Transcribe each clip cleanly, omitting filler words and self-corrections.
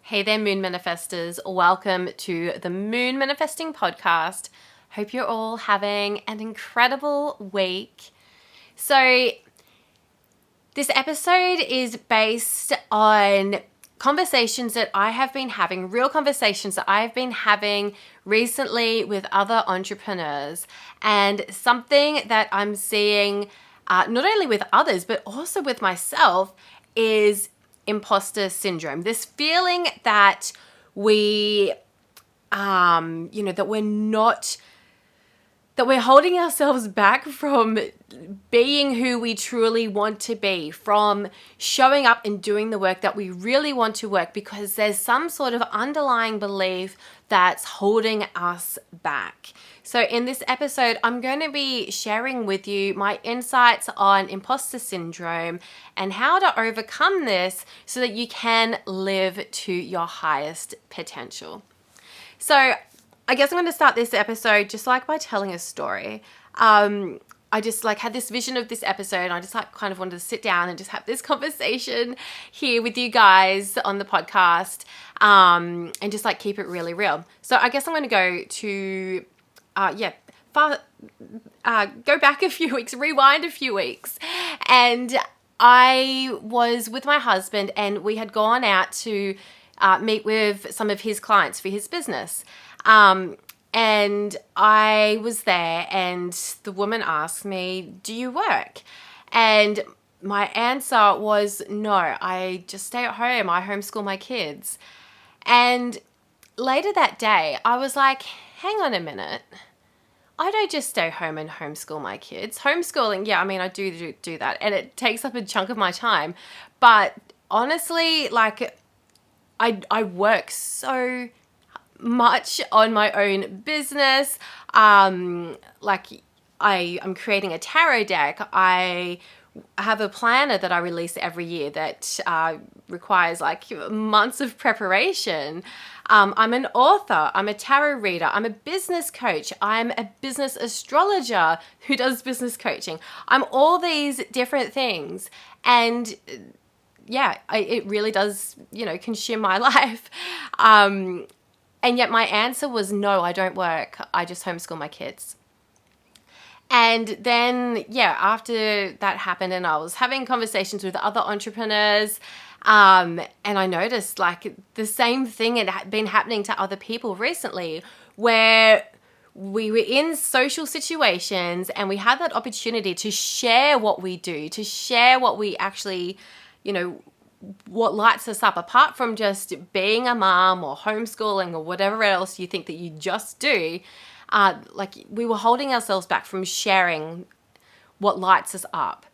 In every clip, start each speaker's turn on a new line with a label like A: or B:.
A: Hey there, Moon Manifestors. Welcome to the Moon Manifesting Podcast. Hope you're all having an incredible week. So, this episode is based on conversations that I have been having, real conversations that I've been having recently with other entrepreneurs, and something that I'm seeing not only with others, but also with myself is imposter syndrome. This feeling that that we're holding ourselves back from being who we truly want to be, from showing up and doing the work that we really want to work, because there's some sort of underlying belief that's holding us back. So in this episode, I'm going to be sharing with you my insights on imposter syndrome and how to overcome this so that you can live to your highest potential. So I guess I'm going to start this episode just by telling a story. I just had this vision of this episode, and I just kind of wanted to sit down and just have this conversation here with you guys on the podcast, and just keep it really real. So I guess I'm going to go to go back a few weeks, rewind a few weeks, and I was with my husband, and we had gone out to meet with some of his clients for his business. And I was there, and the woman asked me, "Do you work?" And my answer was, "No, I just stay at home. I homeschool my kids." And later that day, I was like, hang on a minute. I don't just stay home and homeschool my kids. Homeschooling, yeah, I mean, I do that, and it takes up a chunk of my time. But honestly, I work so much on my own business. I'm creating a tarot deck. I have a planner that I release every year that requires months of preparation. I'm an author. I'm a tarot reader. I'm a business coach. I'm a business astrologer who does business coaching. I'm all these different things. And yeah, it really does, consume my life. And yet my answer was, no, I don't work. I just homeschool my kids. And then, after that happened, and I was having conversations with other entrepreneurs, and I noticed the same thing had been happening to other people recently, where we were in social situations and we had that opportunity to share what we do, to share what we actually, what lights us up, apart from just being a mom or homeschooling or whatever else you think that you just do. We were holding ourselves back from sharing what lights us up.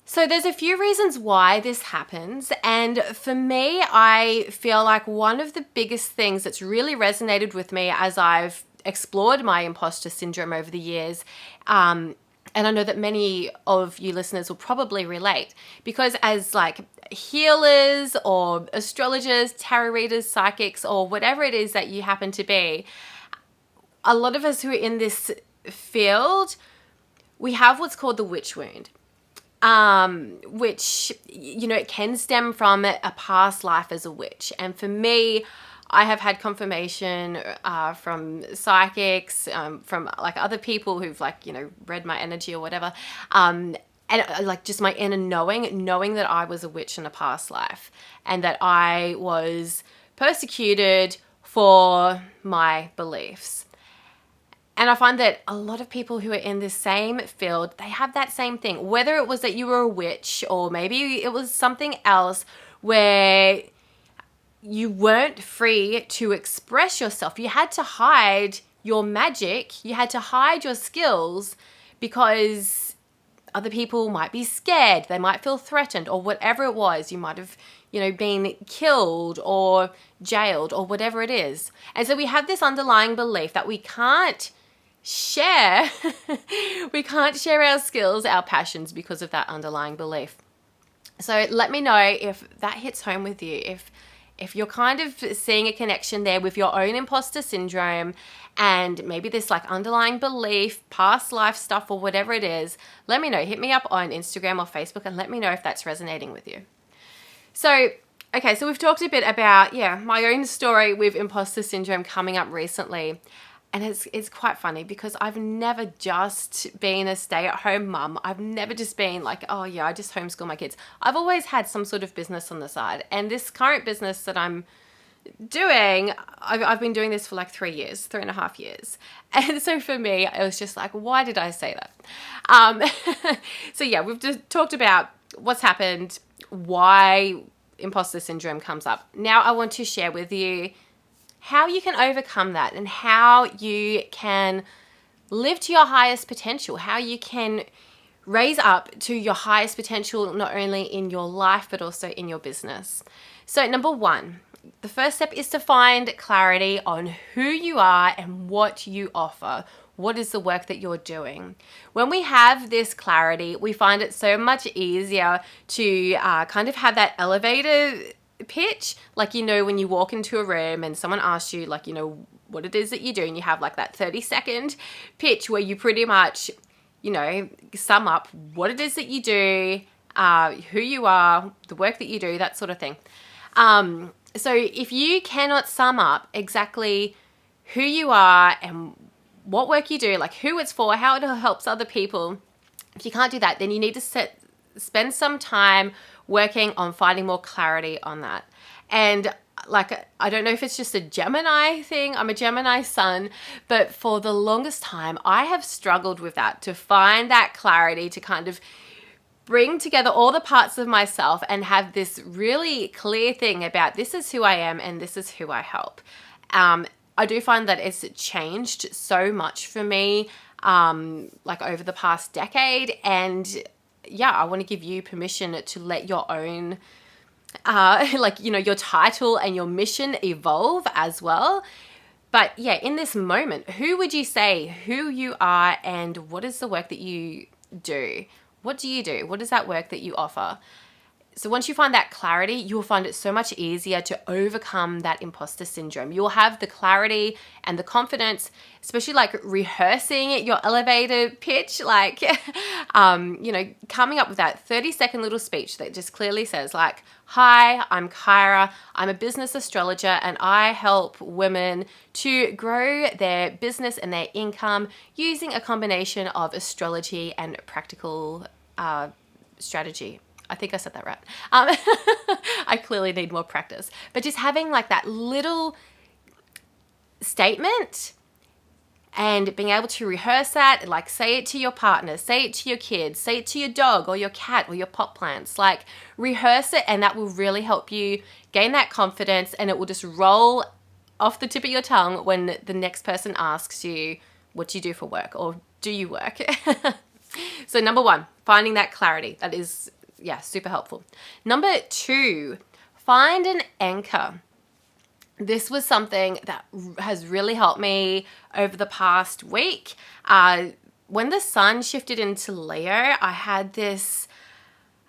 A: So there's a few reasons why this happens. And for me, I feel like one of the biggest things that's really resonated with me as I've explored my imposter syndrome over the years, and I know that many of you listeners will probably relate, because as healers or astrologers, tarot readers, psychics, or whatever it is that you happen to be, a lot of us who are in this field, we have what's called the witch wound, which, it can stem from a past life as a witch. And for me, I have had confirmation from psychics, from other people who've read my energy or whatever, and just my inner knowing that I was a witch in a past life, and that I was persecuted for my beliefs. And I find that a lot of people who are in this same field, they have that same thing, whether it was that you were a witch or maybe it was something else where you weren't free to express yourself. You had to hide your magic. You had to hide your skills because other people might be scared. They might feel threatened, or whatever it was. You might have, been killed or jailed or whatever it is. And so we have this underlying belief that we can't share. We can't share our skills, our passions, because of that underlying belief. So let me know if that hits home with you. If you're kind of seeing a connection there with your own imposter syndrome, and maybe this underlying belief, past life stuff, or whatever it is, let me know. Hit me up on Instagram or Facebook and let me know if that's resonating with you. So Okay, so we've talked a bit about, my own story with imposter syndrome coming up recently. And it's quite funny because I've never just been a stay-at-home mum. I've never just been like, oh yeah, I just homeschool my kids. I've always had some sort of business on the side. And this current business that I'm doing, I've been doing this for like 3.5 years. And so for me, it was just like, why did I say that? So yeah, we've just talked about what's happened, why imposter syndrome comes up. Now I want to share with you how you can overcome that and how you can live to your highest potential, how you can raise up to your highest potential, not only in your life, but also in your business. So number one, the first step is to find clarity on who you are and what you offer. What is the work that you're doing? When we have this clarity, we find it so much easier to kind of have that elevator pitch. Like, when you walk into a room and someone asks you, like, what it is that you do, and you have like that 30-second pitch where you pretty much, sum up what it is that you do, who you are, the work that you do, that sort of thing. So if you cannot sum up exactly who you are and what work you do, like who it's for, how it helps other people, if you can't do that, then you need to spend some time working on finding more clarity on that. And like, I don't know if it's just a Gemini thing. I'm a Gemini sun, but for the longest time, I have struggled with that, to find that clarity, to kind of bring together all the parts of myself and have this really clear thing about this is who I am and this is who I help. I do find that it's changed so much for me, like over the past decade. And yeah, I want to give you permission to let your own, your title and your mission evolve as well. But yeah, in this moment, who would you say who you are and what is the work that you do? What do you do? What is that work that you offer? So once you find that clarity, you'll find it so much easier to overcome that imposter syndrome. You'll have the clarity and the confidence, especially like rehearsing your elevator pitch, like, coming up with that 30-second little speech that just clearly says like, hi, I'm Kyra. I'm a business astrologer and I help women to grow their business and their income using a combination of astrology and practical strategy. I think I said that right. I clearly need more practice. But just having like that little statement and being able to rehearse that, like say it to your partner, say it to your kids, say it to your dog or your cat or your pot plants, like rehearse it, and that will really help you gain that confidence, and it will just roll off the tip of your tongue when the next person asks you what do you do for work or do you work. So number one, finding that clarity. That is super helpful. Number two, find an anchor. This was something that has really helped me over the past week. When the sun shifted into Leo, I had this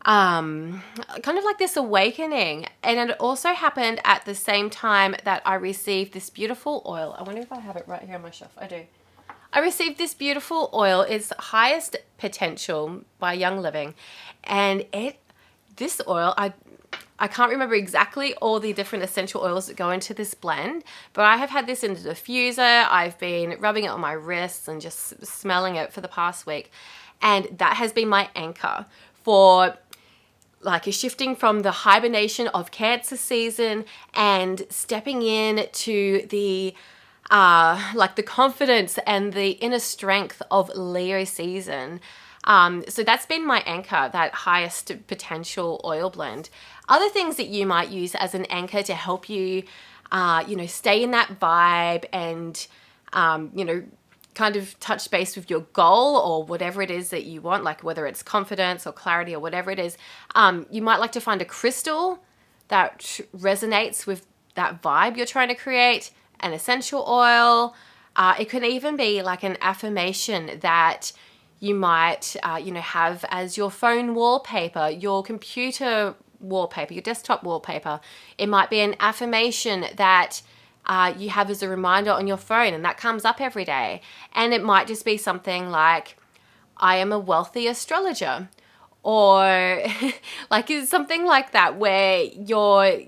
A: kind of like this awakening. And it also happened at the same time that I received this beautiful oil. I wonder if I have it right here on my shelf. I do. I received this beautiful oil. It's Highest Potential by Young Living. And this oil, I can't remember exactly all the different essential oils that go into this blend, but I have had this in the diffuser. I've been rubbing it on my wrists and just smelling it for the past week. And that has been my anchor for like shifting from the hibernation of Cancer season and stepping in to the like the confidence and the inner strength of Leo season. So that's been my anchor, that Highest Potential oil blend. Other things that you might use as an anchor to help you, stay in that vibe and, kind of touch base with your goal or whatever it is that you want, like whether it's confidence or clarity or whatever it is. You might like to find a crystal that resonates with that vibe you're trying to create, an essential oil. It could even be like an affirmation that you might, have as your phone wallpaper, your computer wallpaper, your desktop wallpaper. It might be an affirmation that you have as a reminder on your phone, and that comes up every day. And it might just be something like, I am a wealthy astrologer, or like something like that, where you're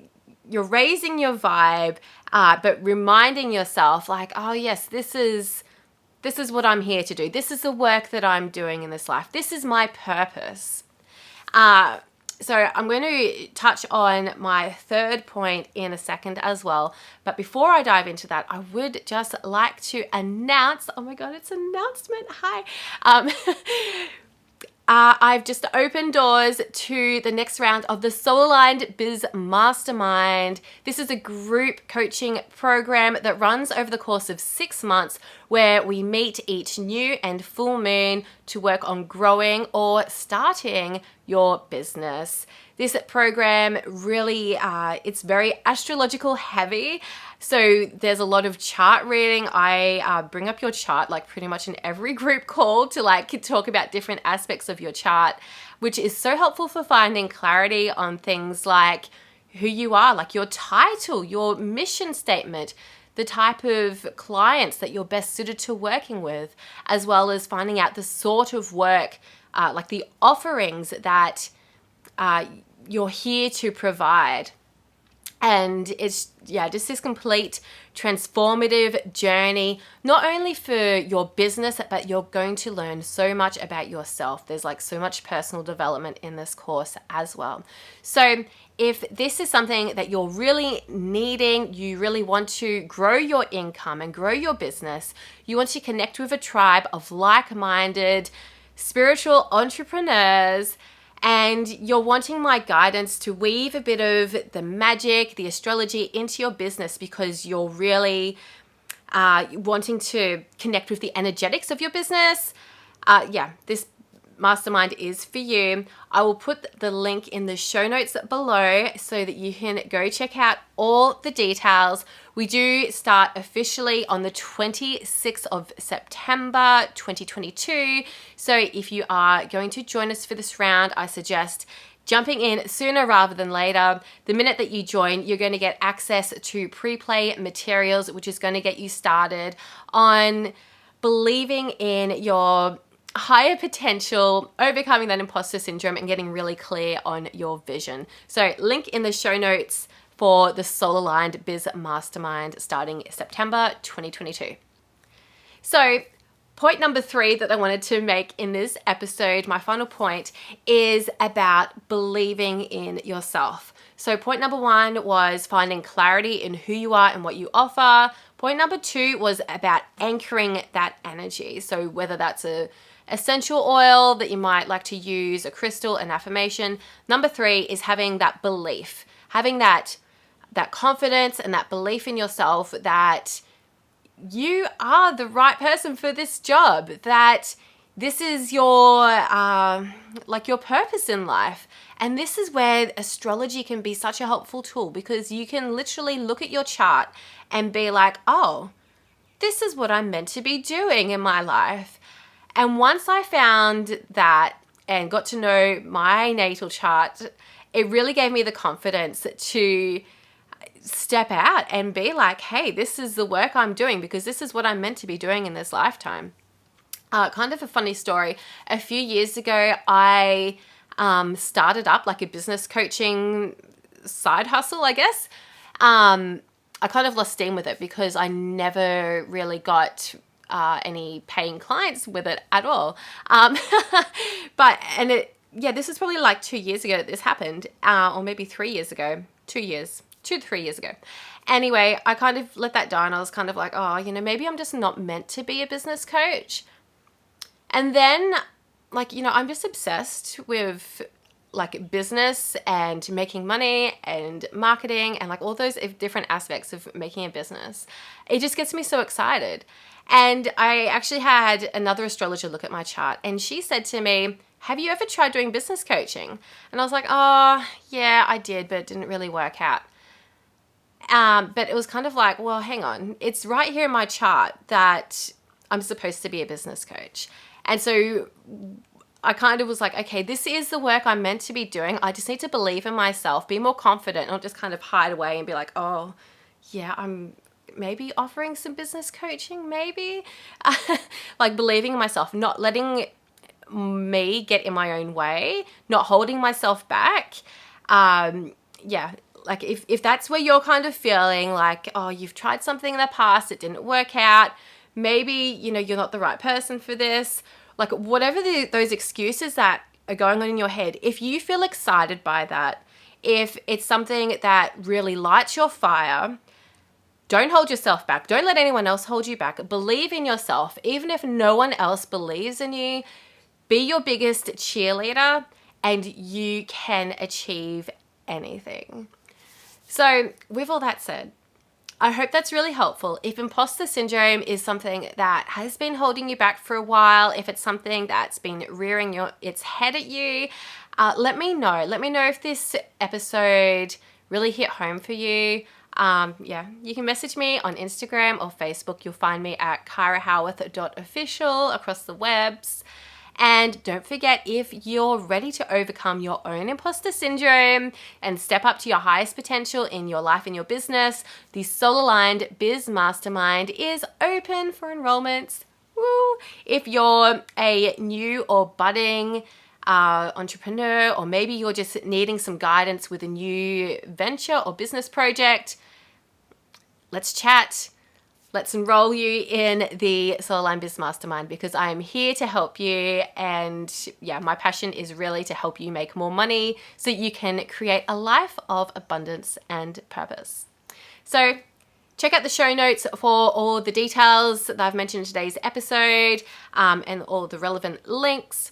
A: you're raising your vibe, but reminding yourself like, oh yes, this is what I'm here to do. This is the work that I'm doing in this life. This is my purpose. So I'm going to touch on my third point in a second as well. But before I dive into that, I would just like to announce, oh my God, it's an announcement. Hi. I've just opened doors to the next round of the Soul Aligned Biz Mastermind. This is a group coaching program that runs over the course of 6 months, where we meet each new and full moon to work on growing or starting your business. This program really, it's very astrological heavy. So there's a lot of chart reading. I bring up your chart like pretty much in every group call to like talk about different aspects of your chart, which is so helpful for finding clarity on things like who you are, like your title, your mission statement, the type of clients that you're best suited to working with, as well as finding out the sort of work, like the offerings that you're here to provide. And it's, just this complete transformative journey, not only for your business, but you're going to learn so much about yourself. There's like so much personal development in this course as well. So if this is something that you're really needing, you really want to grow your income and grow your business, you want to connect with a tribe of like-minded spiritual entrepreneurs, and you're wanting my guidance to weave a bit of the magic, the astrology into your business because you're really wanting to connect with the energetics of your business, this mastermind is for you. I will put the link in the show notes below so that you can go check out all the details. We do start officially on the 26th of September 2022. So if you are going to join us for this round, I suggest jumping in sooner rather than later. The minute that you join, you're going to get access to pre-play materials, which is going to get you started on believing in your higher potential, overcoming that imposter syndrome, and getting really clear on your vision. So link in the show notes for the Soul Aligned Biz Mastermind starting September 2022. So point number 3 that I wanted to make in this episode, my final point, is about believing in yourself. So point number 1 was finding clarity in who you are and what you offer. Point number 2 was about anchoring that energy. So whether that's a essential oil that you might like to use, a crystal, an affirmation. Number 3 is having that belief, having that confidence and that belief in yourself that you are the right person for this job, that this is your your purpose in life. And this is where astrology can be such a helpful tool, because you can literally look at your chart and be like, oh, this is what I'm meant to be doing in my life. And once I found that and got to know my natal chart, it really gave me the confidence to step out and be like, hey, this is the work I'm doing because this is what I'm meant to be doing in this lifetime. Kind of a funny story. A few years ago, I started up like a business coaching side hustle, I guess. I kind of lost steam with it because I never really got any paying clients with it at all. This is probably like 2 years ago that this happened, or maybe 3 years ago, 2 to 3 years ago. Anyway, I kind of let that die and I was kind of like, oh, maybe I'm just not meant to be a business coach. And then I'm just obsessed with like business and making money and marketing and like all those different aspects of making a business. It just gets me so excited. And I actually had another astrologer look at my chart and she said to me, have you ever tried doing business coaching? And I was like, oh, yeah, I did, but it didn't really work out. But it was kind of like, well, hang on. It's right here in my chart that I'm supposed to be a business coach. And so I kind of was like, okay, this is the work I'm meant to be doing. I just need to believe in myself, be more confident, not just kind of hide away and be like, oh, yeah, I'm maybe offering some business coaching, maybe. Like believing in myself, not letting me get in my own way, not holding myself back. like if that's where you're kind of feeling like, oh, you've tried something in the past, it didn't work out, maybe, you're not the right person for this, like whatever those excuses that are going on in your head, if you feel excited by that, if it's something that really lights your fire, don't hold yourself back. Don't let anyone else hold you back. Believe in yourself. Even if no one else believes in you, be your biggest cheerleader and you can achieve anything. So with all that said, I hope that's really helpful. If imposter syndrome is something that has been holding you back for a while, if it's something that's been rearing its head at you, let me know. Let me know if this episode really hit home for you. You can message me on Instagram or Facebook. You'll find me at kyrahowearth.official across the webs. And don't forget, if you're ready to overcome your own imposter syndrome and step up to your highest potential in your life and your business, the Soul Aligned Biz Mastermind is open for enrollments. Woo! If you're a new or budding entrepreneur, or maybe you're just needing some guidance with a new venture or business project, let's chat. Let's enroll you in the Soul Aligned Biz Mastermind, because I am here to help you. And my passion is really to help you make more money so you can create a life of abundance and purpose. So check out the show notes for all the details that I've mentioned in today's episode, and all the relevant links.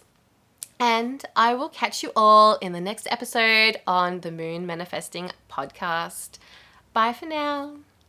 A: And I will catch you all in the next episode on the Moon Manifesting podcast. Bye for now.